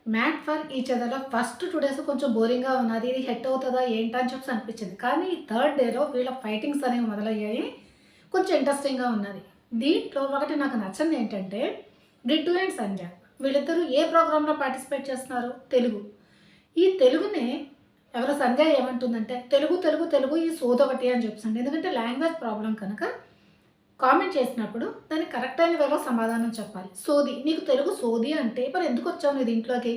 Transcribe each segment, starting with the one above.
Mat for each అదర్‌లో first 2 days కొంచెం బోరింగ్‌గా ఉన్నది. ఇది హిట్ అవుతదా ఏంటా అని చెప్పేసి అనిపించింది. కానీ థర్డ్ డేలో వీళ్ళ ఫైటింగ్స్ అనేవి మొదలయ్యాయి. కొంచెం ఇంట్రెస్టింగ్‌గా ఉన్నది. దీంట్లో ఒకటి నాకు నచ్చనిది ఏంటంటే 'రిటు అండ్ సంధ్య' వీళ్ళిద్దరూ ఏ ప్రోగ్రామ్‌లో పార్టిసిపేట్ చేస్తున్నారు? తెలుగు. ఈ తెలుగునే ఎవరో సంధ్య ఏమంటుందంటే, "తెలుగు, తెలుగు, తెలుగు ఈ సోదొకటి" అని చెప్పేసండి. ఎందుకంటే లాంగ్వేజ్ ప్రాబ్లమ్ కనుక కామెంట్ చేసినప్పుడు దానికి కరెక్ట్ అయిన వేలో సమాధానం చెప్పాలి. సోది. నీకు తెలుగు సోది అంటే మరి ఎందుకొచ్చావు నువ్వు దీంట్లోకి?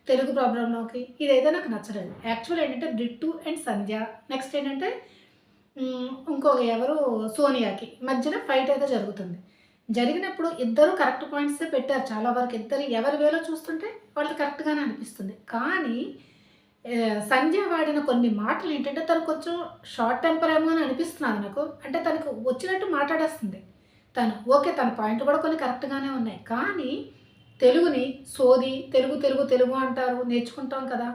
తెలుగు ప్రాబ్లమ్‌లోకి. ఇదైతే నాకు నచ్చలేదు. యాక్చువల్ ఏంటంటే 'బిట్టు అండ్ సంధ్య' నెక్స్ట్ ఏంటంటే ఇంకొక ఎవరు 'సోనియాకి' మధ్యన ఫైట్ అయితే జరుగుతుంది. జరిగినప్పుడు ఇద్దరు కరెక్ట్ పాయింట్సే పెట్టారు చాలా వరకు. ఇద్దరు ఎవరి వేలో చూస్తుంటే వాళ్ళది కరెక్ట్‌గానే అనిపిస్తుంది. కానీ సంధ్య వాడిన కొన్ని మాటలేంటంటే తను కొంచెం షార్ట్ టెంపర్ ఏమో అని అనిపిస్తున్నది నాకు. అంటే తనకు వచ్చినట్టు మాట్లాడేస్తుంది. తను ఓకే. తన పాయింట్లు కూడా కొన్ని కరెక్ట్‌గానే ఉన్నాయి. కానీ తెలుగుని సోది తెలుగు, తెలుగు, తెలుగు అంటారు. నేర్చుకుంటాం కదా!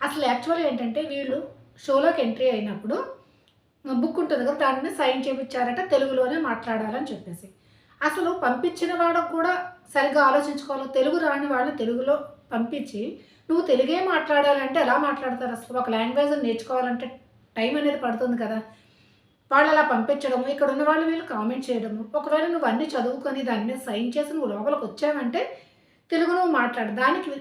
అసలు యాక్చువల్‌గా ఏంటంటే వీళ్ళు షోలోకి ఎంట్రీ అయినప్పుడు బుక్ ఉంటుంది కదా! దాని మీద సైన్ చేపిచ్చారట తెలుగులోనే మాట్లాడాలని చెప్పేసి. అసలు పంపించిన వాడికి కూడా సరిగ్గా ఆలోచించుకోవాలి. తెలుగు రాని వాళ్ళని తెలుగులో పంపించి, నువ్వు తెలుగే మాట్లాడాలంటే ఎలా మాట్లాడతారు అసలు? ఒక లాంగ్వేజ్‌ని నేర్చుకోవాలంటే టైం అనేది పడుతుంది కదా! వాళ్ళలా పంపించడము, ఇక్కడున్న వాళ్ళు వీళ్ళు కామెంట్ చేయడము. ఒకవేళ నువ్వు అన్నీ చదువుకొని దాని మీద సైన్ చేసి నువ్వు లోపలికొచ్చావంటే తెలుగు నువ్వు మాట్లాడు. దానికి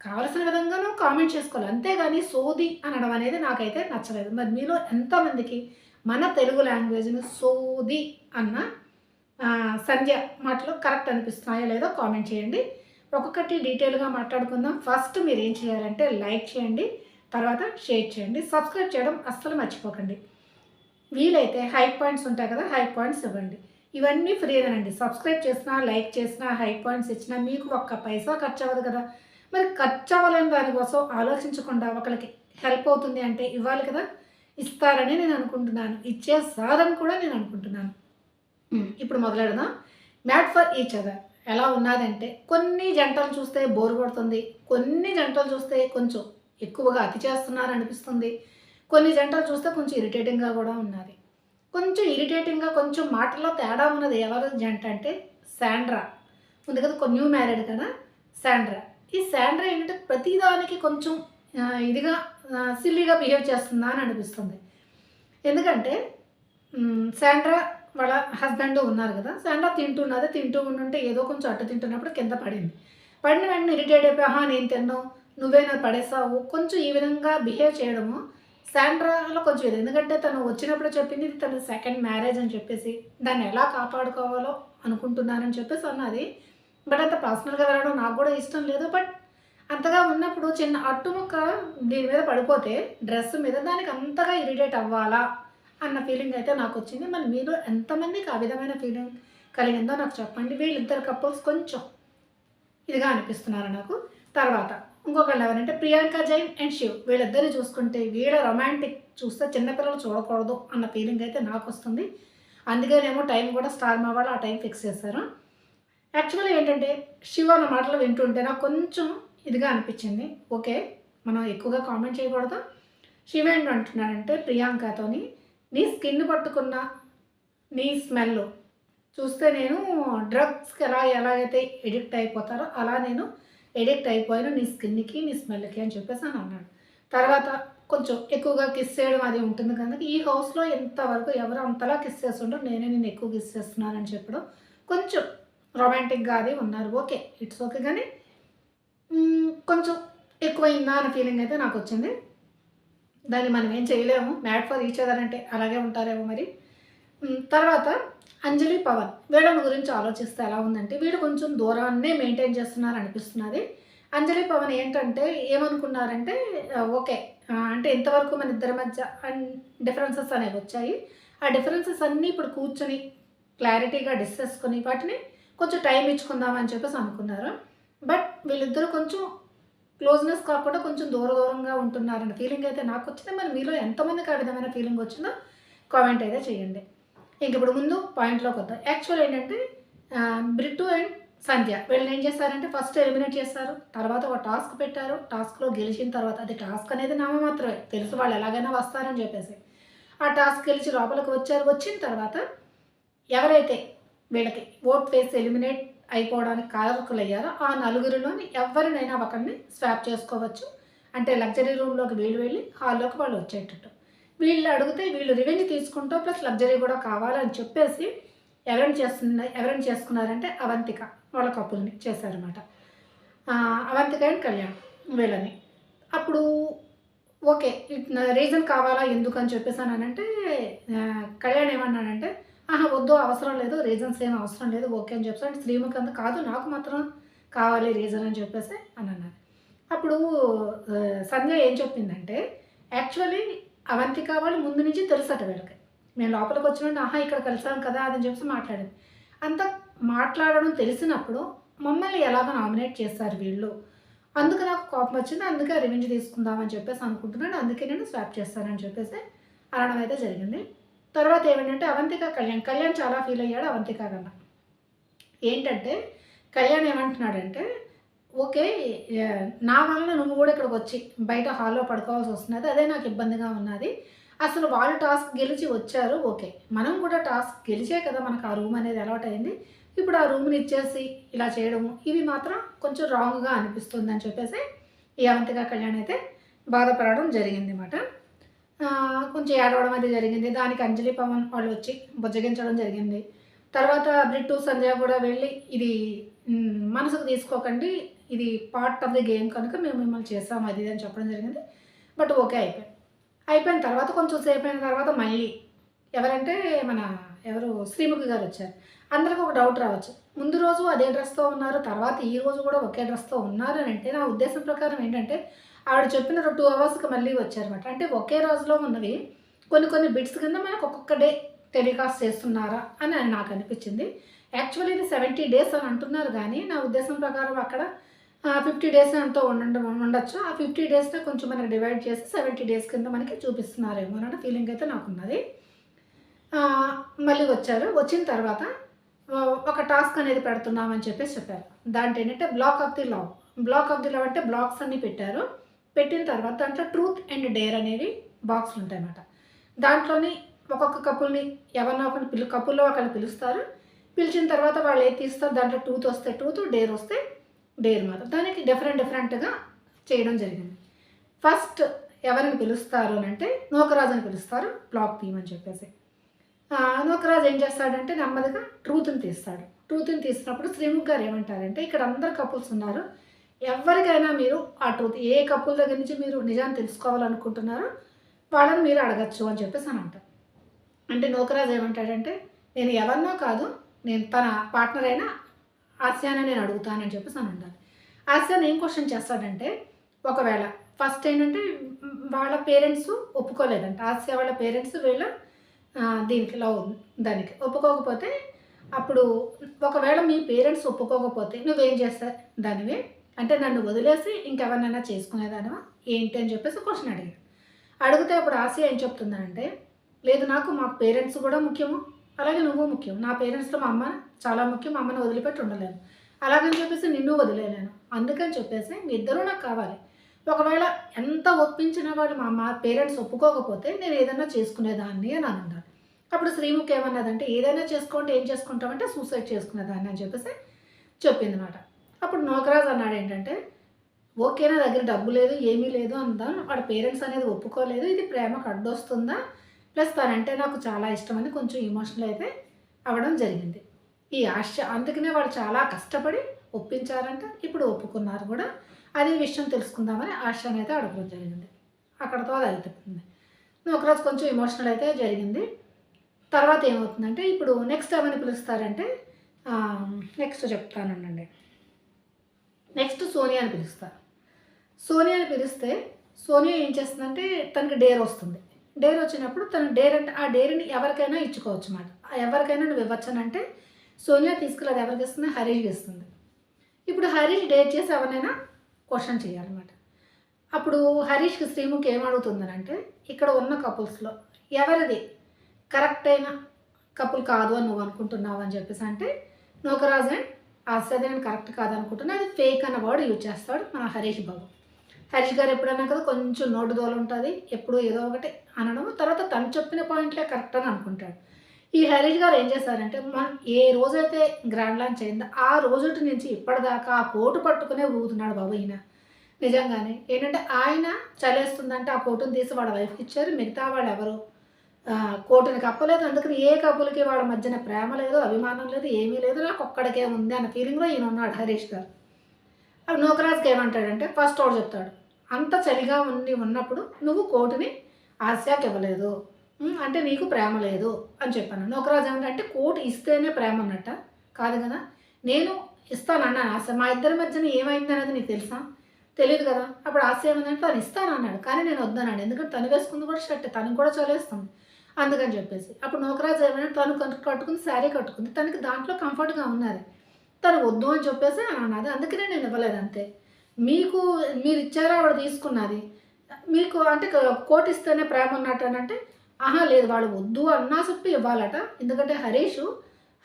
కావాల్సిన విధంగా నువ్వు కామెంట్ చేసుకోవాలి. అంతేగాని సోది అనడం అనేది నాకైతే నచ్చలేదు. మరి మీలో ఎంతమందికి మన తెలుగు లాంగ్వేజ్‌ని సోది అన్న సంధ్య మాటలు కరెక్ట్ అనిపిస్తున్నాయో లేదో కామెంట్ చేయండి. ఒక్కొక్కటి డీటెయిల్‌గా మాట్లాడుకుందాం. ఫస్ట్ మీరేం చేయాలంటే లైక్ చేయండి. తర్వాత షేర్ చేయండి. సబ్స్క్రైబ్ చేయడం అస్సలు మర్చిపోకండి. వీలైతే హైప్ పాయింట్స్ ఉంటాయి కదా! హైప్ పాయింట్స్ ఇవ్వండి. ఇవన్నీ ఫ్రీయేనండి. సబ్స్క్రైబ్ చేసినా, లైక్ చేసినా, హైప్ పాయింట్స్ ఇచ్చినా మీకు ఒక్క పైసా ఖర్చవ్వదు కదా! మరి ఖర్చవ్వలేని దానికోసం ఆలోచించకుండా ఒకళ్ళకి హెల్ప్ అవుతుంది అంటే ఇవ్వాలి కదా! ఇస్తారని నేను అనుకుంటున్నాను. ఇచ్చేస్తారని కూడా నేను అనుకుంటున్నాను. ఇప్పుడు మొదలెడదాం. మ్యాట్ ఫర్ ఈచ్ అదర్ ఎలా ఉన్నాదంటే కొన్ని జంటలు చూస్తే బోర్ కొడుతుంది. కొన్ని జంటలు చూస్తే కొంచెం ఎక్కువగా అతి చేస్తున్నారనిపిస్తుంది. కొన్ని జంటలు చూస్తే కొంచెం ఇరిటేటింగ్‌గా గూడా ఉన్నది. కొంచెం ఇరిటేటింగ్‌గా కొంచెం మాటల్లో తేడా ఉన్నది ఎవరి జంట అంటే శాండ్రా ఉంది కదా! న్యూ మ్యారీడ్ కదా! శాండ్రా. ఈ శాండ్రా ఏంటంటే ప్రతిదానికి కొంచెం ఇదిగా సిల్లీగా బిహేవ్ చేస్తుందా అని అనిపిస్తుంది. ఎందుకంటే శాండ్రా వాళ్ళ హస్బెండ్ ఉన్నారు గదా! శాండ్రా తింటున్నది. తింటూ ఉండుంటే ఏదో కొంచెం అట్టు తింటున్నప్పుడు కింద పడింది. పడిన వెంటనే ఇరిటేట్ అయిపోయి, "ఆహా! నేను తినను. నువ్వే నాకు పడేసావు." కొంచెం ఈ విధంగా బిహేవ్ చేయడము శాండ్రాలో కొంచెం ఇది. ఎందుకంటే తను వచ్చినప్పుడే చెప్పింది ఇది తన సెకండ్ మ్యారేజ్ అని చెప్పేసి, దాన్ని ఎలా కాపాడుకోవాలో అనుకుంటున్నానని చెప్పేసి అన్నది. బట్ అంత పర్సనల్‌గా వెళ్ళడం నాకు గూడా ఇష్టం లేదు. బట్ అంతగా ఉన్నప్పుడు చిన్న అట్టుముక్క దీని మీద పడిపోతే డ్రెస్ మీద దానికి అంతగా ఇరిటేట్ అవ్వాలా? అన్న ఫీలింగ్ అయితే నాకొచ్చింది. మరి మీలో ఎంతమందికి ఆ విధమైన ఫీలింగ్ కలిగిందో నాకు చెప్పండి. వీళ్ళిద్దరు కపుల్స్ కొంచెం ఇదిగా అనిపిస్తున్నారు నాకు. తర్వాత ఇంకొకళ్ళు ఎవరంటే ప్రియాంక జైన్ అండ్ శివ్ వీళ్ళిద్దరిని చూసుకుంటే వీళ్ళ రొమాంటిక్ చూస్తే చిన్న పిల్లలు చూడకూడదు అన్న ఫీలింగ్ అయితే నాకొస్తుంది. అందుకేనేమో టైం కూడా స్టార్ మా వాళ్ళు ఆ టైం ఫిక్స్ చేశారు. యాక్చువల్‌గా ఏంటంటే శివ్ అన్న మాటలు వింటుంటే నాకు కొంచెం ఇదిగా అనిపించింది. ఓకే. మనం ఎక్కువగా కామెంట్ చేయకూడదు. శివ్ ఏంటంటున్నాడంటే ప్రియాంకతోని నీ స్కిన్ పట్టుకున్న నీ స్మెల్ చూస్తే నేను డ్రగ్స్‌కి ఎలాగైతే ఎడిక్ట్ అయిపోతారో అలా నేను ఎడిక్ట్ అయిపోయాను నీ స్కిన్‌కి, నీ స్మెల్‌కి అని చెప్పేసి అని అన్నాడు. తర్వాత కొంచెం ఎక్కువగా కిస్ చేయడం అది ఉంటుంది కనుక ఈ హౌస్‌లో ఇంతవరకు ఎవరు అంతలా కిస్ చేసుండరు. నేనే నిన్ను ఎక్కువ కిస్ చేస్తున్నానని చెప్పడం. కొంచెం రొమాంటిక్‌గా అది ఉన్నారు. ఓకే. ఇట్స్ ఓకే గానీ కొంచెం ఎక్కువయిందా అన్న ఫీలింగ్ అయితే నాకొచ్చింది. దాన్ని మనం ఏం చేయలేము. మ్యాడ్ ఫర్ ఈచ్ అదర్ అంటే అలాగే ఉంటారేమో మరి. తర్వాత అంజలి, పవన్ వీళ్ళని గురించి ఆలోచిస్తే ఎలా ఉందంటే, వీళ్ళు కొంచెం దూరాన్నే మెయింటైన్ చేస్తున్నారనిపిస్తున్నది. అంజలి, పవన్ ఏంటంటే ఏమనుకున్నారంటే ఓకే. అంటే ఇంతవరకు మన ఇద్దరి మధ్య డిఫరెన్సెస్ అనేవొచ్చాయి. ఆ డిఫరెన్సెస్ అన్నీ ఇప్పుడు కూర్చొని క్లారిటీగా డిస్కస్‌కొని వాటిని కొంచెం టైమ్ ఇచ్చుకుందాం అని చెప్పేసి అనుకున్నారు. బట్ వీళ్ళిద్దరూ కొంచెం క్లోజ్‌నెస్ కాకుండా కొంచెం దూరంగా ఉంటున్నారన్న ఫీలింగ్ అయితే నాకొచ్చింది. మరి మీలో ఎంతమందికి ఆ విధమైన ఫీలింగ్ వచ్చిందో కామెంట్ అయితే చేయండి. ఇంకిప్పుడు ముందు పాయింట్‌లోకొద్దాం. యాక్చువల్ ఏంటంటే బ్రిట్టు అండ్ సంధ్య వీళ్ళని ఏం చేశారంటే ఫస్ట్ ఎలిమినేట్ చేశారు. తర్వాత ఒక టాస్క్ పెట్టారు. టాస్క్‌లో గెలిచిన తర్వాత అది టాస్క్ అనేది నామమాత్రమే. తెలుసు వాళ్ళు ఎలాగైనా వస్తారని చెప్పేసి. ఆ టాస్క్ గెలిచి లోపలికి వచ్చారు. వచ్చిన తర్వాత ఎవరైతే వీళ్ళకి ఓట్ వేసి ఎలిమినేట్ అయిపోవడానికి కారకులయ్యారో ఆ నలుగురిలోని ఎవరినైనా ఒకరిని స్వాప్ చేసుకోవచ్చు. అంటే లగ్జరీ రూమ్‌లోకి వీళ్ళు వెళ్ళి, హాల్లోకి వాళ్ళు వచ్చేటట్టు. వీళ్ళు అడిగితే వీళ్ళు రివెంజ్ తీసుకుంటాం ప్లస్ లగ్జరీ కూడా కావాలని చెప్పేసి ఎవరైనా చేసుకున్నారంటే అవంతిక వాళ్ళ కపుల్‌ని చేశారన్నమాట. అవంతిక అండ్ కళ్యాణ్ వీళ్ళని. అప్పుడు ఓకే. రీజన్ కావాలా ఎందుకని చెప్పేసనంటే కళ్యాణ్ ఏమన్నాడంటే, "ఆహా! వద్దు అవసరం లేదు. రీజన్స్ ఏమి అవసరం లేదు. ఓకే" అని చెప్పేసి అంటే శ్రీముఖి అంది, "కాదు నాకు మాత్రం కావాలి రీజన్" అని చెప్పేసి అనన్నారు. అప్పుడు సంధ్య ఏం చెప్పిందంటే, యాక్చువల్లీ అవంతిక వాళ్ళు ముందు నుంచి తెలుసట వీళ్ళకి. మేము లోపలికొచ్చిన వెంటనే ఆహా! ఇక్కడ కలిసాం కదా! అని చెప్పేసి మాట్లాడింది. అంత మాట్లాడడం తెలిసినప్పుడు మమ్మల్ని ఎలాగో నామినేట్ చేశారు వీళ్ళు. అందుకు నాకు కోపమొచ్చింది. అందుకే రివెంజ్ తీసుకుందామని చెప్పేసి అనుకుంటున్నాను. అందుకే నేను స్వాప్ చేస్తానని చెప్పేసి అనడం అయితే జరిగింది. తర్వాత ఏమైందంటే కళ్యాణ్ చాలా ఫీల్ అయ్యాడు అవంతిక కన్నా. ఏంటంటే కళ్యాణ్ ఏమంటున్నాడంటే, ఓకే. నా వలన నువ్వు గూడా ఇక్కడికొచ్చి బయట హాల్‌లో పడుకోవాల్సొస్తున్నది. అదే నాకు ఇబ్బందిగా ఉన్నది. అసలు వాళ్ళు టాస్క్ గెలిచి వచ్చారు ఓకే. మనం కూడా టాస్క్ గెలిచే కదా మనకు ఆ రూమ్ అనేది అలవాటయింది. ఇప్పుడు ఆ రూమ్‌ని ఇచ్చేసి ఇలా చేయడము, ఇవి మాత్రం కొంచెం రాంగ్‌గా అనిపిస్తుందని చెప్పేసి ఈ అవంతిక కళ్యాణ్ అయితే బాధపడడం జరిగిందన్నమాట. కొంచెం ఏడవడం అది జరిగింది. దానికి అంజలి, పవన్ వాళ్ళు వచ్చి బుజ్జగించడం జరిగింది. తర్వాత బ్రిట్టు, సంజయ కూడా వెళ్ళి ఇది మనసుకు తీసుకోకండి. ఇది పార్ట్ ఆఫ్ ది గేమ్ కనుక మేము మిమ్మల్ని చేసాం అది ఇది అని చెప్పడం జరిగింది. బట్ ఓకే అయిపోయింది. అయిపోయిన తర్వాత కొంచెం సేపయిన తర్వాత మళ్ళీ ఎవరంటే మన శ్రీముఖి గారొచ్చారు. అందరికి ఒక డౌట్ రావచ్చు. ముందు రోజు అదే డ్రెస్‌తో ఉన్నారు. తర్వాత ఈ రోజు కూడా ఒకే డ్రెస్‌తో ఉన్నారు అనంటే నా ఉద్దేశం ప్రకారం ఏంటంటే ఆవిడ చెప్పిన 2 అవర్స్‌కి మళ్ళీ వచ్చారన్నమాట. అంటే ఒకే రోజులో ఉన్నవి కొన్ని బిట్స్ కింద మనకు ఒక్కొక్క డే టెలికాస్ట్ చేస్తున్నారా అని నాకు అనిపించింది. యాక్చువల్లీ ఇది 70 డేస్ అని అంటున్నారు గానీ నా ఉద్దేశం ప్రకారం అక్కడ 50 డేస్ ఎంతో ఉండొచ్చు. ఆ 50 డేస్‌ని కొంచెం మనకి డివైడ్ చేసి 70 డేస్ కింద మనకి చూపిస్తున్నారేమో అన్న ఫీలింగ్ అయితే నాకున్నది. మళ్ళీ వచ్చారు. వచ్చిన తర్వాత ఒక టాస్క్ అనేది పెడుతున్నామని చెప్పేసి చెప్పారు. దాంట్లో ఏంటంటే black of the love. Black of the love అంటే బ్లాక్స్ అన్నీ పెట్టారు. పెట్టిన తర్వాత దాంట్లో ట్రూత్ అండ్ డేర్ అనేవి బాక్సులుంటాయన్నమాట. దాంట్లోని ఒక్కొక్క కపుల్‌ని ఎవరినో ఒకరిని కపుల్‌లో ఒకళ్ళని పిలుస్తారు. పిలిచిన తర్వాత వాళ్ళు ఏది తీస్తారు దాంట్లో ట్రూత్ వస్తే ట్రూత్, డేర్ వస్తే డేర్ మాత్రం. దానికి డిఫరెంట్‌గా చేయడం జరిగింది. ఫస్ట్ ఎవరిని పిలుస్తారు అనంటే నూకరాజుని పిలుస్తారు బ్లాక్ తీయమని చెప్పేసి. నూకరాజు ఏం చేస్తాడంటే నెమ్మదిగా ట్రూత్‌ని తీస్తాడు. ట్రూత్‌ని తీసినప్పుడు శ్రీముఖి గారు ఏమంటారంటే ఇక్కడ అందరు కపుల్స్ ఉన్నారు. ఎవరికైనా మీరు ఆ ట్రూత్ ఏ కపుల్ దగ్గర నుంచి మీరు నిజాన్ని తెలుసుకోవాలనుకుంటున్నారో వాళ్ళని మీరు అడగచ్చు అని చెప్పేసి అని అంటారు. అంటే నూకరాజు ఏమంటాడంటే నేను ఎవరినో కాదు నేను తన పార్ట్నర్ అయిన ఆసియానే నేను అడుగుతానని చెప్పేసి అని అంటారు. ఆసియాని ఏం క్వశ్చన్ చేస్తాడంటే ఒకవేళ ఫస్ట్ ఏంటంటే వాళ్ళ పేరెంట్స్ ఒప్పుకోలేదంట. ఆసియా వాళ్ళ పేరెంట్స్ వీళ్ళ దీనికి దానికి ఒప్పుకోకపోతే అప్పుడు ఒకవేళ మీ పేరెంట్స్ ఒప్పుకోకపోతే నువ్వేం చేస్తా దానివి అంటే నన్ను వదిలేసి ఇంకెవరినైనా చేసుకునేదానివా ఏంటి అని చెప్పేసి క్వశ్చన్ అడిగాడు. అడిగితే అప్పుడు ఆసియా ఏం చెప్తుందంటే లేదు నాకు మా పేరెంట్స్ కూడా ముఖ్యము అలాగే నువ్వు ముఖ్యం. నా పేరెంట్స్లో మా అమ్మ చాలా ముఖ్యం. మా అమ్మని వదిలిపెట్టి ఉండలేను. అలాగని చెప్పేసి నిన్ను వదిలేయలేను. అందుకని చెప్పేసి మీ ఇద్దరూ నాకు కావాలి. ఒకవేళ ఎంత ఒప్పించిన వాళ్ళు మా పేరెంట్స్ ఒప్పుకోకపోతే నేను ఏదైనా చేసుకునేదాన్ని అని అన్నారు. అప్పుడు శ్రీముఖి ఏమన్నదంటే ఏదైనా చేసుకోండి ఏం చేసుకుంటామంటే సూసైడ్ చేసుకునేదాన్ని అని చెప్పేసి చెప్పిందన్నమాట. అప్పుడు నూకరాజు అన్నాడు ఏంటంటే ఓకే నా దగ్గర డబ్బు లేదు ఏమీ లేదు అందాం వాడి పేరెంట్స్ అనేది ఒప్పుకోలేదు ఇది ప్రేమకు అడ్డొస్తుందా ప్లస్ తనంటే నాకు చాలా ఇష్టమని కొంచెం ఎమోషనల్ అయితే అవ్వడం జరిగింది. ఈ ఆశ అందుకనే వాళ్ళు చాలా కష్టపడి ఒప్పించారంట. ఇప్పుడు ఒప్పుకున్నారు కూడా. అదే విషయం తెలుసుకుందామని ఆశని అయితే అడగడం జరిగింది. అక్కడతో అది అయిపోతుంది. ఒకరోజు కొంచెం ఎమోషనల్ అయితే జరిగింది. తర్వాత ఏమవుతుందంటే ఇప్పుడు నెక్స్ట్ ఏమని పిలుస్తారంటే నెక్స్ట్ చెప్తానండి. నెక్స్ట్ సోనియాని పిలుస్తారు. సోనియాని పిలిస్తే సోనియా ఏం చేస్తుందంటే తనకి డేర్ వస్తుంది. డేర్ వచ్చినప్పుడు తను డేర్ అంటే ఆ డేర్ని ఎవరికైనా ఇచ్చుకోవచ్చు అన్నమాట. ఎవరికైనా నువ్వు ఇవ్వచ్చనంటే సోనియా తీసుకెళ్ళి అది ఎవరికి ఇస్తుంది హరీష్కి ఇస్తుంది. ఇప్పుడు హరీష్ డేర్ చేసి ఎవరినైనా క్వశ్చన్ చేయాలన్నమాట. అప్పుడు హరీష్కి శ్రీముఖి ఏమడుగుతుందనంటే ఇక్కడ ఉన్న కపుల్స్లో ఎవరిది కరెక్ట్ అయిన కపుల్ కాదు అని నువ్వు అనుకుంటున్నావు అని చెప్పేసి అంటే నూకరాజు అండ్ ఆసియా నేను కరెక్ట్ కాదనుకుంటున్నా అది ఫేక్ అన్న వర్డ్ యూజ్ చేస్తాడు మన హరీష్ బాబు. హరీష్ గారు ఎప్పుడన్నా కదా కొంచెం నోటు దోలు ఉంటుంది ఎప్పుడు ఏదో ఒకటి అనడం తర్వాత తను చెప్పిన పాయింట్లే కరెక్ట్ అని అనుకుంటాడు. ఈ హరీష్ గారు ఏం చేశారంటే, ఏ రోజైతే గ్రాండ్ లాంచ్ అయిందో, ఆ రోజుటి నుంచి ఇప్పటిదాకా ఆ కోటు పట్టుకునే ఊగుతున్నాడు బాబు ఈయన. నిజంగానే. ఏంటంటే ఆయన చలేస్తుందంటే ఆ కోటుని తీసి వాళ్ళ వైఫ్‌కి ఇచ్చారు. మిగతా వాళ్ళెవరు కోటుని కప్పలేదు. అందుకని ఏ కపుల్‌కి వాళ్ళ మధ్యన ప్రేమ లేదు, అభిమానం లేదు, ఏమీ లేదు. నాకొక్కడికే ఉంది అన్న ఫీలింగ్‌లో ఈయన ఉన్నాడు హరీష్ గారు. నూకరాజుకి ఏమంటాడంటే ఫస్ట్ ఒకటి చెప్తాడు. అంత చలిగా ఉన్నప్పుడు నువ్వు కోటుని ఆసియాకి ఇవ్వలేదు. అంటే నీకు ప్రేమ లేదు అని చెప్పాను. నూకరాజు ఏమంటే కోటు ఇస్తేనే ప్రేమ అన్నట్టా? కాదు కదా! నేను ఇస్తానన్నాను ఆశ. మా ఇద్దరి మధ్యన ఏమైందనేది నీకు తెలుసా? తెలీదు కదా! అప్పుడు ఆశ ఏమందంటే తను ఇస్తానన్నాడు. కానీ నేను వద్దన్నాను. ఎందుకంటే తను వేసుకుంది కూడా షర్టే. తనకి కూడా చలేస్తుంది. అందుకని చెప్పేసి. అప్పుడు నూకరాజు ఏమన్నాడు తను కట్టుకుంది శారీ కట్టుకుంది. తనకి దాంట్లో కంఫర్ట్‌గా ఉన్నది. తను వద్దు అని చెప్పేసి అన్నది. అందుకనే నేను ఇవ్వలేదు అంతే. మీకు మీరిచ్చారు ఆవిడ తీసుకున్నది. మీకు అంటే కోట్ ఇస్తేనే ప్రేమ ఉన్నట్టనంటే, అహా! లేదు వాళ్ళు వద్దు అన్నా చెప్పి ఇవ్వాలట. ఎందుకంటే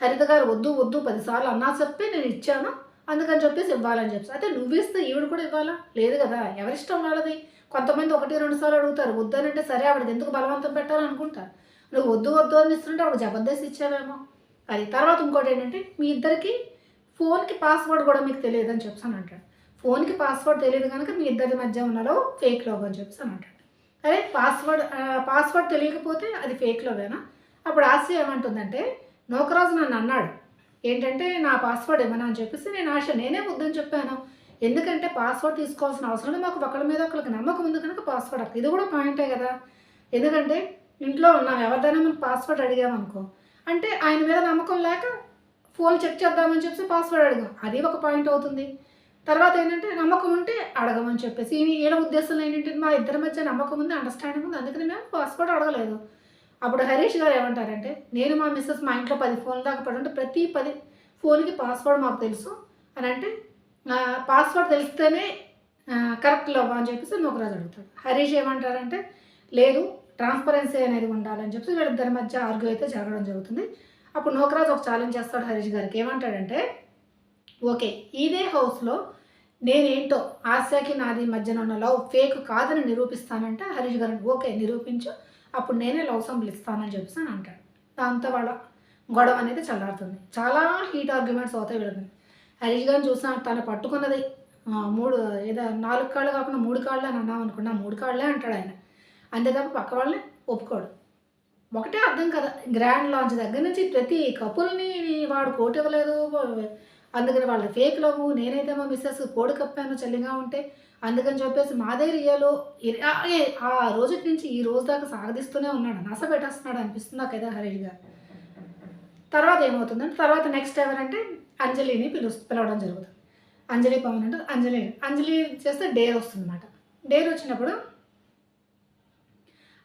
హరిత గారు వద్దు, వద్దు 10 సార్లు అన్నా చెప్పి నేను ఇచ్చాను. అందుకని చెప్పేసి ఇవ్వాలని చెప్పేసి. అయితే నువ్విస్తే ఈవిడ కూడా ఇవ్వాలా? లేదు కదా! ఎవరిష్టం వాళ్ళది. కొంతమంది 1, 2 సార్లు అడుగుతారు. వద్దనంటే సరే ఆవిడకి ఎందుకు బలవంతం పెట్టాలనుకుంటారు. నువ్వు వద్దు, వద్దు అని ఇస్తుంటే ఆవిడ జబర్దస్త్ ఇచ్చావేమో. అది. తర్వాత ఇంకోటేంటంటే మీ ఇద్దరికీ ఫోన్‌కి పాస్‌వర్డ్ గూడా మీకు తెలియదని చెప్పేసనంటాడు. ఫోన్‌కి పాస్‌వర్డ్ తెలీదు గనక మీ ఇద్దరి మధ్య ఉన్న లవ్ ఫేక్ లవ్ అని చెప్పేసనంటాడు. అరే పాస్‌వర్డ్ తెలియకపోతే అది ఫేక్ లవ్వేనా? అప్పుడు ఆసియా ఏమంటుందంటే, నూకరాజు నన్నన్నాడు. ఏంటంటే, నా పాస్‌వర్డ్ ఇవ్వను అని చెప్పేసి నేనే వద్దని చెప్పాను. ఎందుకంటే పాస్‌వర్డ్ తీసుకోవాల్సిన అవసరం లేదు. మాకు ఒకళ్ళ మీద ఒకళ్ళకి నమ్మకం ఉంది కనుక పాస్‌వర్డ్ ఇది కూడా పాయింటే గదా! ఎందుకంటే ఇంట్లో ఉన్నాం ఎవరిదైనా మనం పాస్‌వర్డ్ అడిగామనుకో, అంటే ఆయన మీద నమ్మకం లేక ఫోన్ చెక్ చేద్దామని చెప్పేసి పాస్‌వర్డ్ అడిగాం. అది ఒక పాయింట్ అవుతుంది. తర్వాత ఏంటంటే నమ్మకం ఉంటే అడగమని చెప్పేసి ఈయన ఉద్దేశంలో ఏంటంటే మా ఇద్దరి మధ్య నమ్మకం ఉంది, అండర్‌స్టాండింగ్ ఉంది. అందుకని మేము పాస్‌వర్డ్ అడగలేదు. అప్పుడు హరీష్ గారు ఏమంటారంటే, నేను మా మిసెస్ మా ఇంట్లో 10 ఫోన్ల దాకా పడుంటే ప్రతి 10 ఫోన్‌కి పాస్‌వర్డ్ మాకు తెలుసు అనంటే, పాస్‌వర్డ్ తెలిస్తేనే కరెక్ట్ లవ్ అని చెప్పేసి నూకరాజు అడుగుతాడు. హరీష్ ఏమంటారంటే, లేదు ట్రాన్స్‌పరెన్సీ అనేది ఉండాలని చెప్పేసి వీళ్ళిద్దరి మధ్య ఆర్గ్యూ అయితే జరగడం జరుగుతుంది. అప్పుడు నూకరాజు ఒక ఛాలెంజ్ చేస్తాడు హరీష్ గారికి. ఏమంటాడంటే, ఓకే. ఇదే హౌస్‌లో నేనేంటో ఆసియాకి నాది మధ్యన ఉన్న లవ్ ఫేక్ కాదని నిరూపిస్తానంటే హరీష్ గారు ఓకే. నిరూపించు. అప్పుడు నేనే లవ్ సింబల్ ఇస్తానని చెప్పేసి అని అంటాడు. దాంతో వాళ్ళ గొడవ అనేది చల్లారుతుంది. చాలా హీట్ ఆర్గ్యుమెంట్స్ అవుతాయి వీళ్ళకి. హరీష్ గారిని చూసినా తను పట్టుకున్నది 3 ఏదో 4 కాళ్ళు కాకుండా 3 కాళ్ళే అని అన్నామనుకోండి. 3 కాళ్ళే అంటాడాయన. అంతే తప్ప పక్క వాళ్ళని ఒప్పుకోడు. ఒకటే అర్థం కదా! గ్రాండ్ లాంచ్ దగ్గర నుంచి ప్రతి కపుల్‌ని వాడు కోటివ్వలేదు. అందుకని వాళ్ళది ఫేక్ లవ్వు. నేనైతే మా మిసెస్ కోడి కప్పాను చలిగా ఉంటే. అందుకని చెప్పేసి మాదే రియలు. ఇలాగే ఆ రోజుటి నుంచి ఈ రోజు దాకా సాగదీస్తూనే ఉన్నాడు. నస పెట్టేస్తున్నాడు అనిపిస్తుంది నాకైతే హరీష్ గారు. తర్వాత ఏమవుతుందంటే తర్వాత నెక్స్ట్ ఎవరంటే అంజలిని పిలవడం జరుగుతుంది. అంజలి పవన్ అంటే అంజలి చేస్తే డేర్ వస్తుందన్నమాట. డేర్ వచ్చినప్పుడు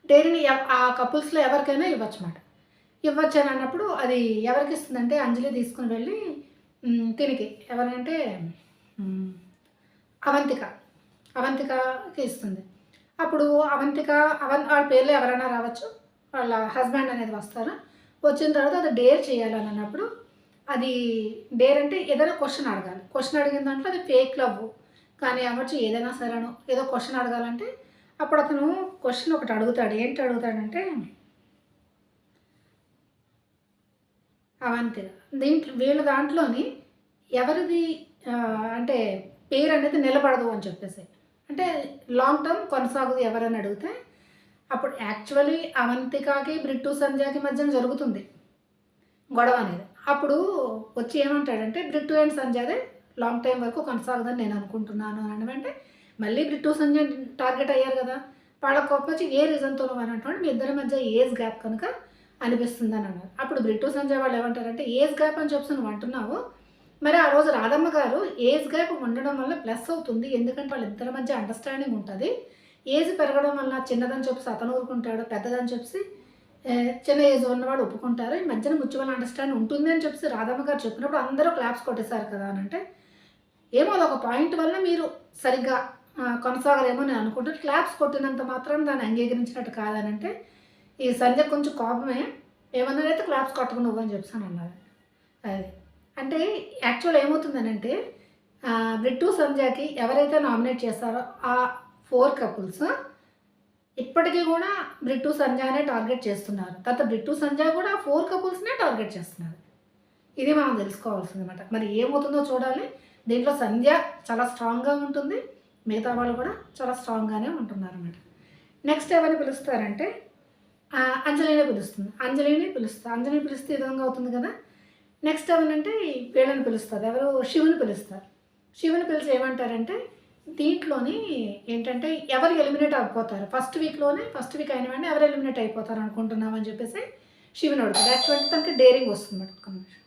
డైరీని ఆ కపుల్స్‌లో ఎవరికైనా ఇవ్వచ్చమాట. ఇవ్వచ్చని అన్నప్పుడు అది ఎవరికిస్తుందంటే అంజలి తీసుకొని వెళ్ళి తినికి ఎవరంటే హ్మ్, అవంతిక. అవంతికకి ఇస్తుంది. అప్పుడు అవంతిక వాళ్ళ పేర్లో ఎవరైనా రావచ్చు. వాళ్ళ హస్బెండ్ అనేది వస్తారు. వచ్చిన తర్వాత అది డేర్ చేయాలని అన్నప్పుడు అది డేర్ అంటే ఏదైనా క్వెషన్ అడగాలి. క్వెషన్ అడిగిన దాంట్లో అది ఫేక్ లవ్వు కానీ అవ్వచ్చు ఏదైనా సరేను. ఏదో క్వెషన్ అడగాలంటే అప్పుడు అతను క్వెషన్ ఒకటి అడుగుతాడు. ఏంటి అడుగుతాడంటే అవంతిక. వీళ్ళ దాంట్లోని ఎవరిది అంటే పేరనేది నిలబడదు అని చెప్పేసి. అంటే లాంగ్ టర్మ్ కొనసాగదు ఎవరని అడిగితే, అప్పుడు యాక్చువల్లీ అవంతికకి, బ్రిట్టూ సంధ్యకి మధ్యన జరుగుతుంది గొడవ అనేది. అప్పుడు వచ్చి ఏమంటాడంటే, బ్రిట్టూ అండ్ సంధ్యదే లాంగ్ టైమ్ వరకు కొనసాగదని నేను అనుకుంటున్నాను అనడమంటే, మళ్ళీ బ్రిట్టూ సంధ్య టార్గెట్ అయ్యారు కదా! వాళ్ళకి కోపమొచ్చి ఏ రీజన్‌తోనో అని అంటాడు. మీ ఇద్దరి మధ్య ఏజ్ గ్యాప్ కనుక అనిపిస్తుందని అన్నారు. అప్పుడు బ్రిట్టూ సంధ్య వాళ్ళు ఏమంటారంటే, ఏజ్ గ్యాప్ అని చెప్పేసి నువ్వు అంటున్నావు. మరి ఆ రోజు రాధమ్మ గారు ఏజ్ గ్యాప్ ఉండడం వల్ల ప్లస్ అవుతుంది. ఎందుకంటే వాళ్ళిద్దరి మధ్య అండర్‌స్టాండింగ్ ఉంటది. ఏజ్ పెరగడం వల్ల చిన్నదని చెప్పేసి అతను ఊరుకుంటాడు. పెద్దదని చెప్పేసి చిన్న ఏజ్ ఉన్నవాడు ఒప్పుకుంటారు. ఈ మధ్యన మ్యూచువల్ అండర్‌స్టాండింగ్ ఉంటుంది అని చెప్పేసి రాధమ్మ గారు చెప్పినప్పుడు అందరూ క్లాప్స్ కొట్టేశారు కదా! అనంటే, ఏమో అదొక పాయింట్ వల్ల మీరు సరిగ్గా కొనసాగరేమో నేను అనుకుంటాను. క్లాప్స్ కొట్టినంత మాత్రాన దాన్ని అంగీకరించినట్టు కాదనంటే, ఈ సంధ్య కొంచెం కోపమే. ఏమన్నాడైతే క్లాప్స్ కొట్టకు నువ్వు అని చెప్పేసనన్నారు. అది. అంటే యాక్చువల్ ఏమవుతుందనంటే బ్రిట్టూ సంధ్యకి ఎవరైతే నామినేట్ చేస్తారో ఆ 4 కపుల్స్ ఇప్పటికీ కూడా బ్రిట్టు, సంధ్యనే టార్గెట్ చేస్తున్నారు. తర్వాత బ్రిట్టు, సంధ్య కూడా 4 కపుల్స్‌నే టార్గెట్ చేస్తున్నారు. ఇది మనం తెలుసుకోవాల్సిందనమాట. మరి ఏమవుతుందో చూడాలి. దీంట్లో సంధ్య చాలా స్ట్రాంగ్‌గా ఉంటుంది. మిగతా వాళ్ళు కూడా చాలా స్ట్రాంగ్‌గానే ఉంటున్నారనమాట. నెక్స్ట్ ఎవరిని పిలుస్తారంటే అంజలినే పిలుస్తుంది. అంజలిని పిలిస్తే ఈ విధంగా అవుతుంది కదా! నెక్స్ట్ ఎవరంటే వీళ్ళని పిలుస్తారు. ఎవరు? శివుని పిలుస్తారు. శివుని పిలిచి ఏమంటారంటే దీంట్లోని ఏంటంటే ఎవరు ఎలిమినేట్ అయిపోతారు. ఫస్ట్ వీక్ అయిన వెంటనే ఎవరు ఎలిమినేట్ అయిపోతారు అనుకుంటున్నావు అని చెప్పేసి శివుని అడుగుతాడు. యాక్చువల్‌గా తనకి డేరింగ్ వస్తుందన్నమాట. ఒక్క నిమిషం.